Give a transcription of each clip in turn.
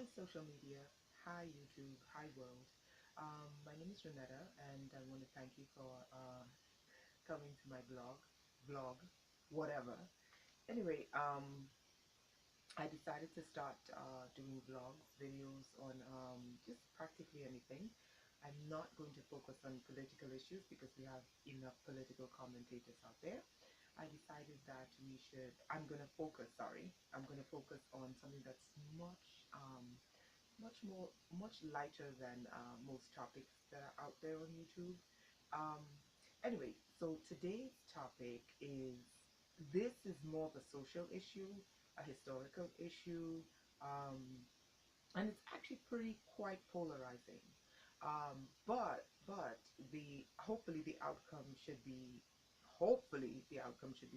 Hi, social media. Hi, YouTube. Hi, world. My name is Renetta, and I want to thank you for coming to my vlog, whatever. Anyway, I decided to start doing vlogs, videos on just practically anything. I'm not going to focus on political issues because we have enough political commentators out there. I decided that I'm going to focus, I'm going to focus on something that's much lighter than most topics that are out there on YouTube. Um, anyway, so today's topic is this is more of a social issue, a historical issue, um, and it's actually pretty quite polarizing. But the hopefully the outcome should be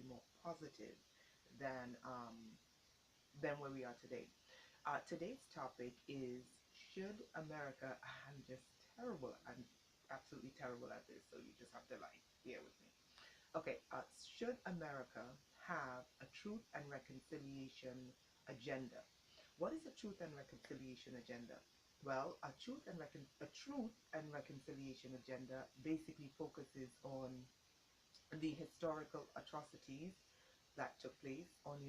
more positive than than where we are today. Today's topic is should America, I'm just terrible, I'm absolutely terrible at this, so you just have to like bear with me. Okay, should America have a truth and reconciliation agenda? What is a truth and reconciliation agenda? Well, a truth and reconciliation agenda basically focuses on the historical atrocities that took place on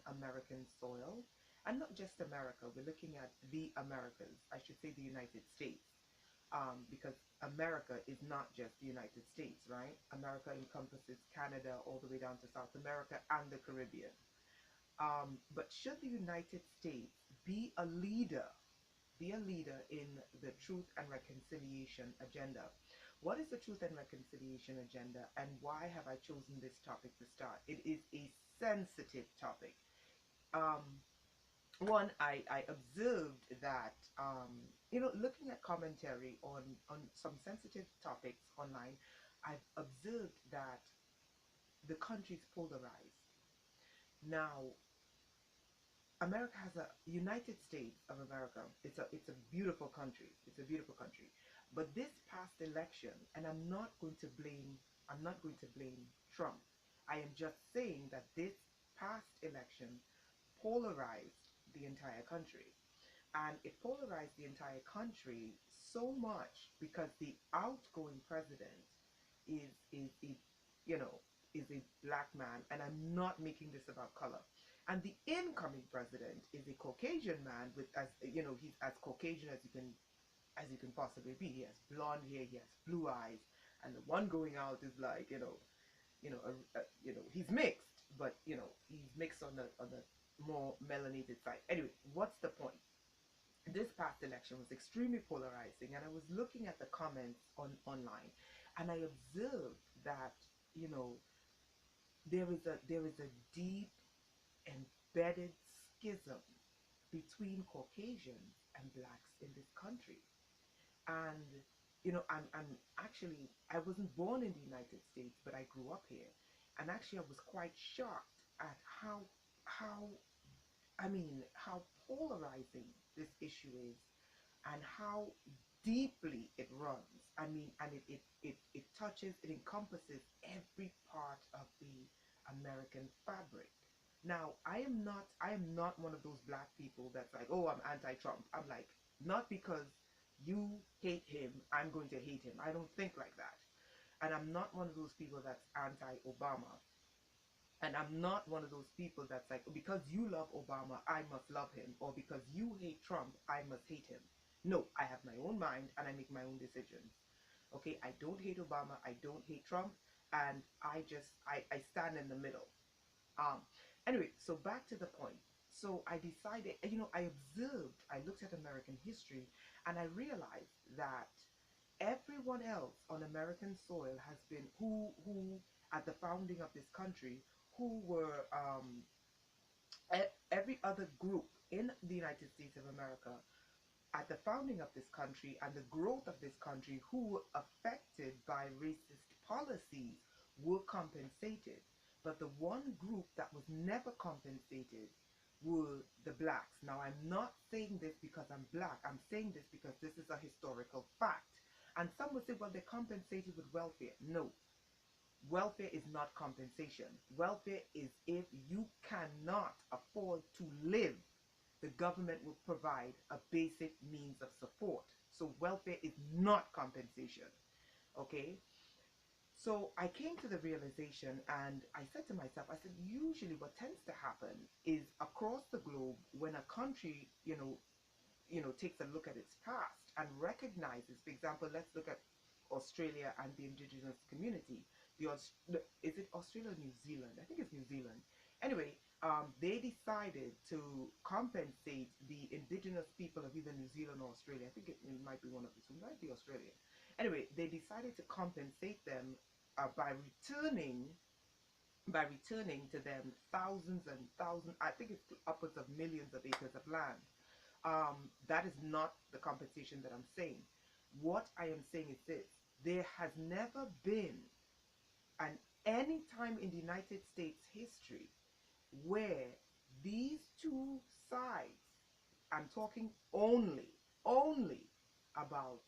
American soil, and not just America. We're looking at the Americas. I should say the United States, because America is not just the United States, right? America encompasses Canada all the way down to South America and the Caribbean. But should the United States be a leader in the Truth and Reconciliation agenda? What is the Truth and Reconciliation agenda, and why have I chosen this topic to start? It is a sensitive topic. Um, I observed that, looking at commentary on some sensitive topics online, I've observed that the country's polarized. Now, America has a United States of America. It's a beautiful country. It's a beautiful country. But this past election, and I'm not going to blame Trump. I am just saying that this past election polarized the entire country. And it polarized the entire country so much because the outgoing president is you know is a black man, and I'm not making this about color. And the incoming president is a Caucasian man with, as you know, he's as Caucasian as you can possibly be. He has blonde hair, he has blue eyes, and the one going out is like, he's mixed, but he's mixed on the more melanated side. Anyway, what's the point? This past election was extremely polarizing, and I was looking at the comments online, and I observed that you know there is a deep embedded schism between Caucasians and blacks in this country. And I'm actually, I wasn't born in the United States, but I grew up here, and actually I was quite shocked at how how polarizing this issue is, and how deeply it runs. And it touches, it encompasses every part of the American fabric. Now, I am not one of those black people that's like, oh, I'm anti-Trump. I'm like, not because you hate him, I'm going to hate him. I don't think like that. And I'm not one of those people that's anti-Obama. And I'm not one of those people that's like, because you love Obama, I must love him. Or because you hate Trump, I must hate him. No, I have my own mind and I make my own decisions. Okay, I don't hate Obama, I don't hate Trump, and I stand in the middle. Um, anyway, so back to the point. So I decided, I looked at American history, and I realized that everyone else on American soil has been who at the founding of this country, who were every other group in the United States of America at the founding of this country and the growth of this country, who were affected by racist policies, were compensated. But the one group that was never compensated were the blacks. Now, I'm not saying this because I'm black. I'm saying this because this is a historical fact. And some would say, well, they're compensated with welfare. No, welfare is not compensation. Welfare is if you cannot afford to live the government will provide a basic means of support. So welfare is not compensation. Okay? So I came to the realization, and I said to myself, I said, usually what tends to happen is across the globe, when a country, takes a look at its past and recognizes, for example, let's look at Australia and the indigenous community. Is it Australia or New Zealand? I think it's New Zealand. Anyway, they decided to compensate the indigenous people of either New Zealand or Australia. I think it might be one of the two. It might be Australia. Anyway, they decided to compensate them by returning to them thousands and thousands. I think it's upwards of millions of acres of land. That is not the compensation that I'm saying. What I am saying is this: there has never been an any time in the United States history where these two sides, I'm talking only about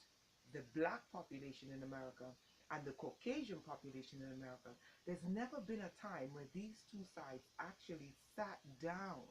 the black population in America and the Caucasian population in America, there's never been a time where these two sides actually sat down,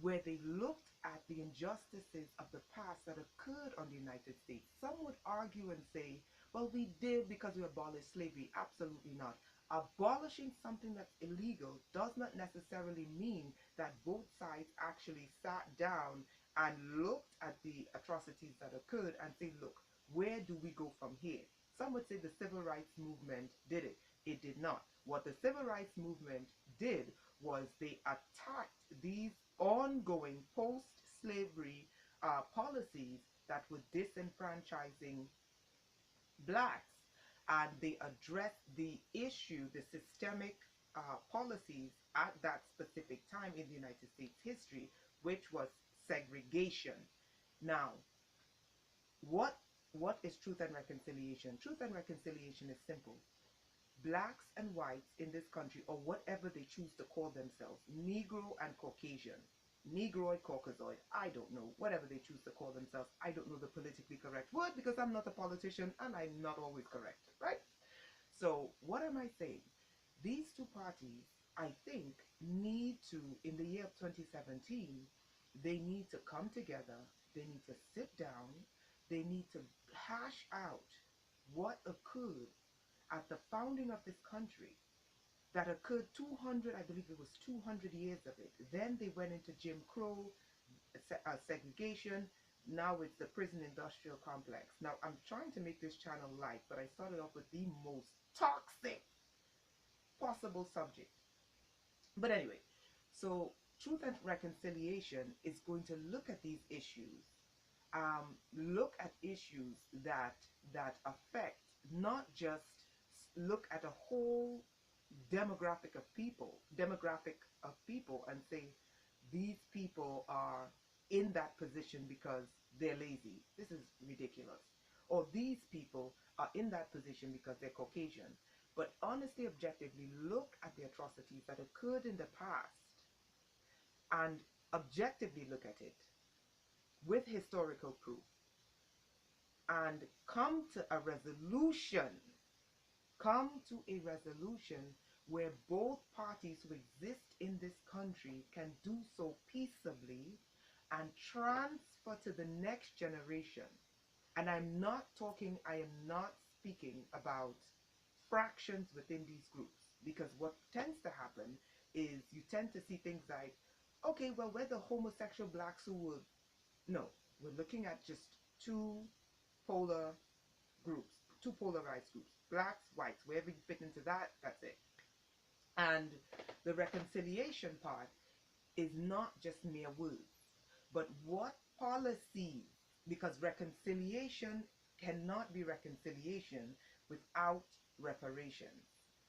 where they looked at the injustices of the past that occurred on the United States. Some would argue and say, well, we did because we abolished slavery. Absolutely not. Abolishing something that's illegal does not necessarily mean that both sides actually sat down and looked at the atrocities that occurred and say, look, where do we go from here? Some would say the civil rights movement did it. It did not. What the civil rights movement did was they attacked these ongoing post-slavery policies that were disenfranchising blacks, and they addressed the issue, the systemic policies at that specific time in the United States history, which was segregation. Now, what is truth and reconciliation? Truth and reconciliation is simple. Blacks and whites in this country, or whatever they choose to call themselves, Negro and Caucasian, Negroid, Caucasoid, I don't know, whatever they choose to call themselves. I don't know the politically correct word because I'm not a politician and I'm not always correct, right? So what am I saying? These two parties, I think, need to, in the year of 2017, they need to come together, they need to sit down, they need to hash out what occurred at the founding of this country, that occurred 200, I believe it was 200 years of it. Then they went into Jim Crow, segregation. Now it's the prison industrial complex. Now I'm trying to make this channel light, but I started off with the most toxic possible subject. But anyway, so truth and reconciliation is going to look at these issues, look at issues that affect, not just look at a whole demographic of people and say these people are in that position because they're lazy. This is ridiculous. Or these people are in that position because they're Caucasian. But honestly, objectively, look at the atrocities that occurred in the past and objectively look at it with historical proof and come to a resolution. Come to a resolution where both parties who exist in this country can do so peaceably and transfer to the next generation. And I am not speaking about fractions within these groups, because what tends to happen is you tend to see things like, okay, well, we're the homosexual blacks who would, no, we're looking at just two polar groups, two polarized groups, blacks, whites, wherever you fit into that, that's it. And the reconciliation part is not just mere words, but what policies, because reconciliation cannot be reconciliation without reparations.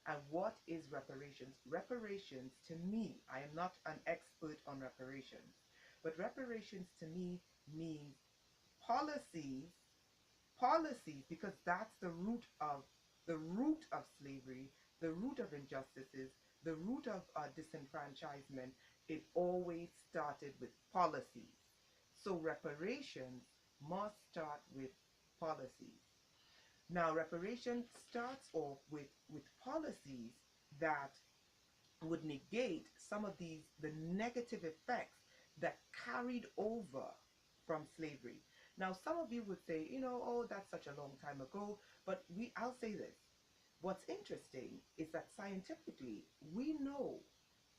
And what is reparations? Reparations, to me, I am not an expert on reparations, but reparations to me means policies, because that's the root of slavery, the root of injustices, the root of disenfranchisement. It always started with policies. So reparations must start with policies. Now, reparation starts off with policies that would negate some of the negative effects that carried over from slavery. Now, some of you would say, oh, that's such a long time ago, but I'll say this. What's interesting is that scientifically, we know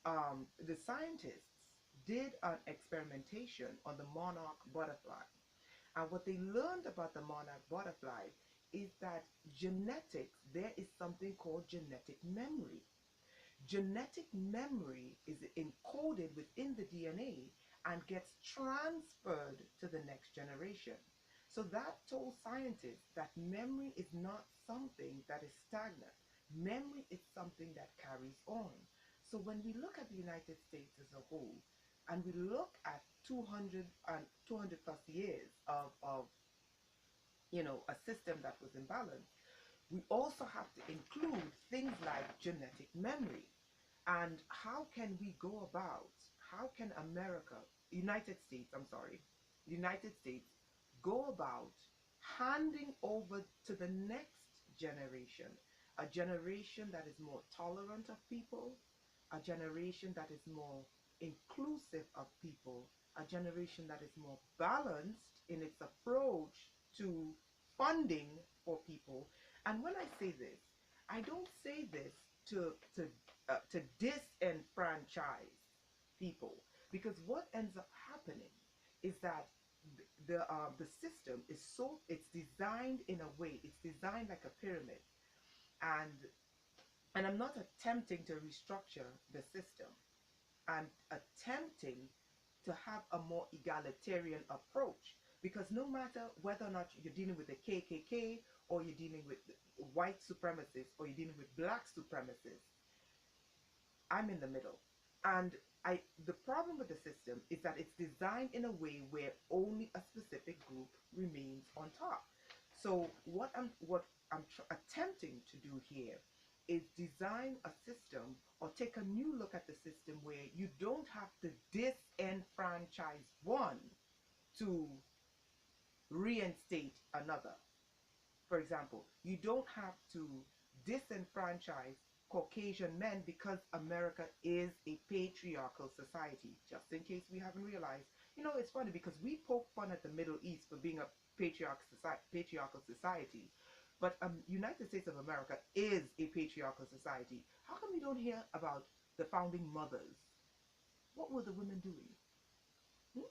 the scientists did an experimentation on the monarch butterfly. And what they learned about the monarch butterfly is that genetics, there is something called genetic memory. Genetic memory is encoded within the DNA and gets transferred to the next generation. So that told scientists that memory is not something that is stagnant. Memory is something that carries on. So when we look at the United States as a whole, and we look at 200 plus years of a system that was imbalanced, we also have to include things like genetic memory. And how can America, United States go about handing over to the next generation, a generation that is more tolerant of people, a generation that is more inclusive of people, a generation that is more balanced in its approach to funding for people. And when I say this, I don't say this to disenfranchise people, because what ends up happening is that the system is it's designed in a way, it's designed like a pyramid, and I'm not attempting to restructure the system. I'm attempting to have a more egalitarian approach, because no matter whether or not you're dealing with the KKK, or you're dealing with white supremacists, or you're dealing with black supremacists, I'm in the middle. And the problem with the system is that it's designed in a way where only a specific group remains on top. So what I'm attempting to do here is design a system, or take a new look at the system, where you don't have to disenfranchise one to reinstate another. For example, you don't have to disenfranchise Caucasian men because America is a patriarchal society. Just in case we haven't realized, it's funny because we poke fun at the Middle East for being a patriarchal society, but United States of America is a patriarchal society. How come you don't hear about the founding mothers? What were the women doing? Hmm?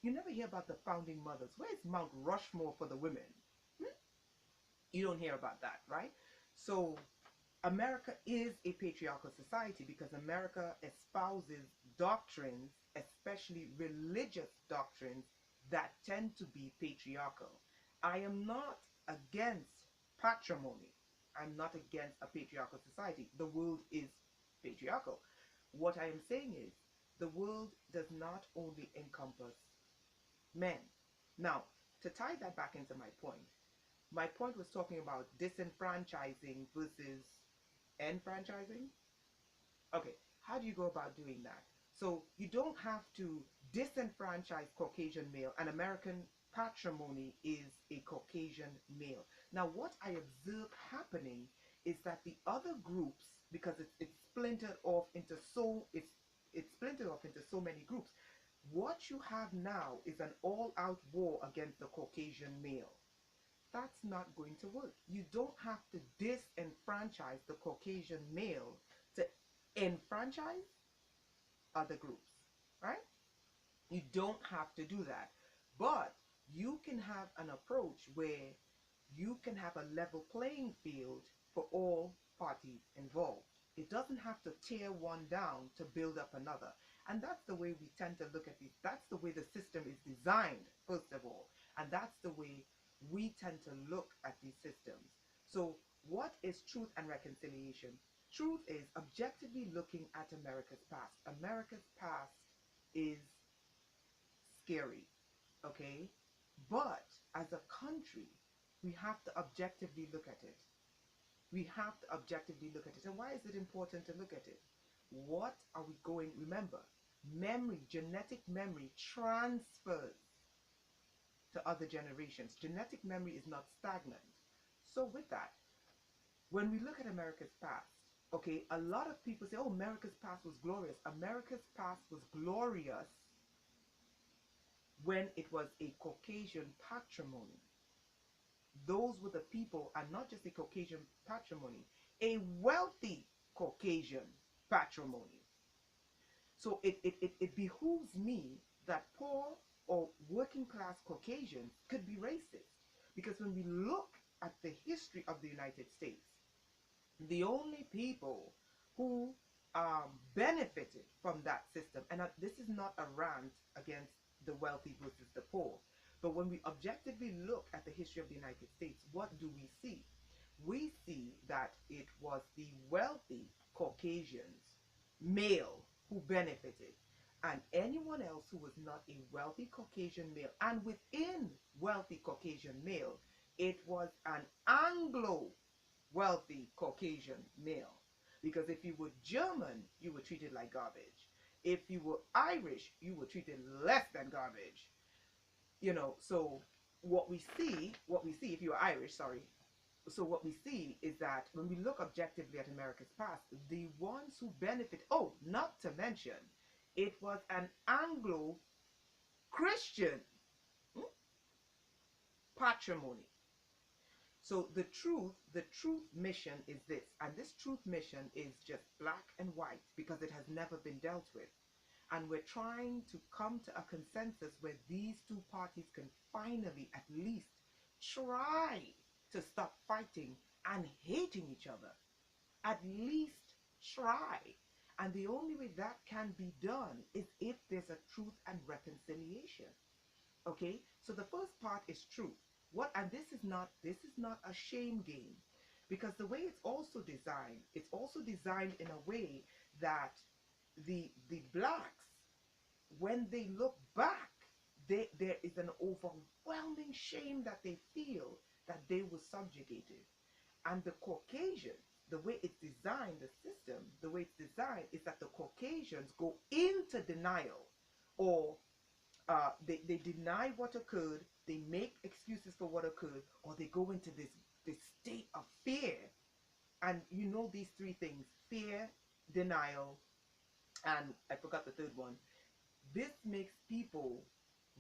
You never hear about the founding mothers. Where's Mount Rushmore for the women? Hmm? You don't hear about that, right? So America is a patriarchal society because America espouses doctrines, especially religious doctrines, that tend to be patriarchal. I am not against patrimony. I'm not against a patriarchal society. The world is patriarchal. What I am saying is the world does not only encompass men. Now, to tie that back into my point was talking about disenfranchising versus enfranchising. Okay, how do you go about doing that? So you don't have to disenfranchise Caucasian male. And American patrimony is a Caucasian male. Now, what I observe happening is that the other groups, because it's splintered off into it's splintered off into so many groups. What you have now is an all-out war against the Caucasian male. That's not going to work. You don't have to disenfranchise the Caucasian male to enfranchise other groups, right? You don't have to do that. But you can have an approach where you can have a level playing field for all parties involved. It doesn't have to tear one down to build up another. And that's the way we tend to look at this. That's the way the system is designed, first of all. And that's the way we tend to look at these systems. So what is truth and reconciliation? Truth is objectively looking at America's past. America's past is scary, okay? But as a country, we have to objectively look at it. We have to objectively look at it. And why is it important to look at it? What are we going, remember, memory, genetic memory transfers to other generations. Genetic memory is not stagnant. So with that, when we look at America's past, okay, a lot of people say, oh, America's past was glorious. America's past was glorious when it was a Caucasian patrimony. Those were the people, and not just a Caucasian patrimony, a wealthy Caucasian patrimony. So it behooves me that poor or working class Caucasians could be racist. Because when we look at the history of the United States, the only people who benefited from that system, and this is not a rant against the wealthy versus the poor, but when we objectively look at the history of the United States, what do we see? We see that it was the wealthy Caucasians, male, who benefited, and anyone else who was not a wealthy Caucasian male, and within wealthy Caucasian male, it was an Anglo wealthy Caucasian male. Because if you were German, you were treated like garbage. If you were Irish, you were treated less than garbage. So what we see, if you are Irish, sorry, so what we see is that when we look objectively at America's past, the ones who benefit, oh, not to mention, it was an Anglo-Christian patrimony. So the truth mission is this, and this truth mission is just black and white because it has never been dealt with. And we're trying to come to a consensus where these two parties can finally at least try to stop fighting and hating each other. At least try. And the only way that can be done is if there's a truth and reconciliation. Okay? So the first part is truth. And this is not a shame game, because the way it's also designed in a way that the blacks, when they look back, there is an overwhelming shame that they feel that they were subjugated. And the Caucasians, the way it's designed, the system, the way it's designed is that the Caucasians go into denial, or they deny what occurred, they make excuses for what occurred, or they go into this state of fear. And these three things: fear, denial, and I forgot the third one. This makes people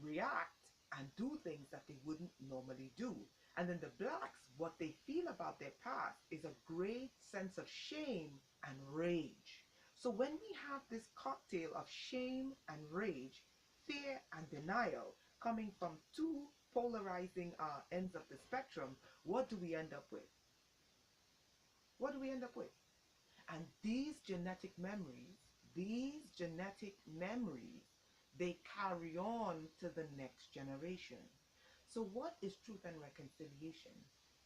react and do things that they wouldn't normally do. And then the blacks, what they feel about their past is a great sense of shame and rage. So when we have this cocktail of shame and rage, fear and denial coming from two polarizing ends of the spectrum, what do we end up with? What do we end up with? And these genetic memories, they carry on to the next generation. So what is truth and reconciliation?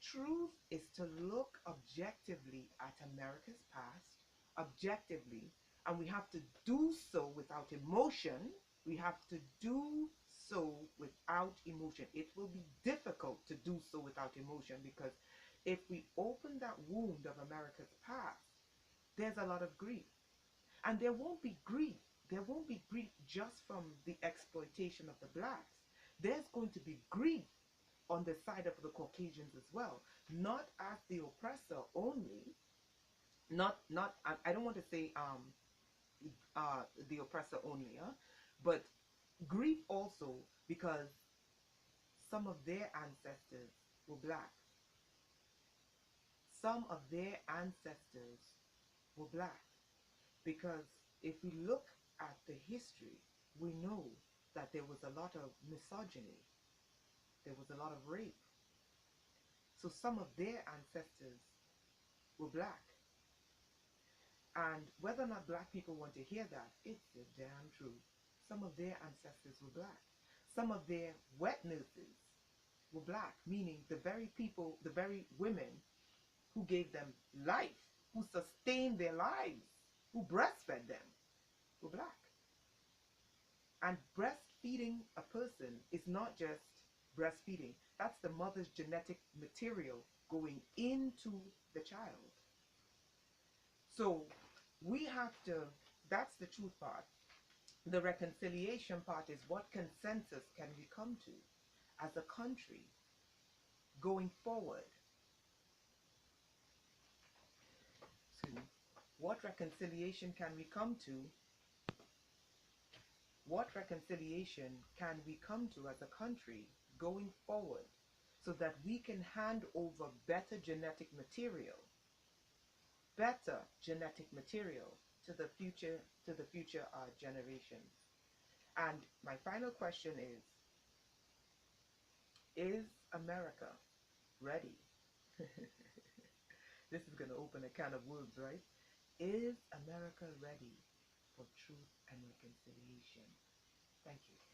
Truth is to look objectively at America's past, objectively, and we have to do so without emotion. We have to do so without emotion. It will be difficult to do so without emotion, because if we open that wound of America's past, there's a lot of grief. And there won't be grief. There won't be grief just from the exploitation of the blacks. There's going to be grief on the side of the Caucasians as well. Not as the oppressor only. I don't want to say the oppressor only, but grief also because some of their ancestors were black. Some of their ancestors were black. Because if we look at the history, we know that there was a lot of misogyny. There was a lot of rape. So some of their ancestors were black. And whether or not black people want to hear that, it's the damn truth. Some of their ancestors were black. Some of their wet nurses were black, meaning the very people, the very women who gave them life, who sustained their lives, who breastfed them, were black. And breastfeeding a person is not just breastfeeding. That's the mother's genetic material going into the child. So we have to, that's the truth part. The reconciliation part is what consensus can we come to as a country going forward. What reconciliation can we come to What reconciliation can we come to as a country going forward so that we can hand over better genetic material to the future generations. And my final question is America ready? This is going to open a can of worms, right? Is America ready for truth and reconciliation? Thank you.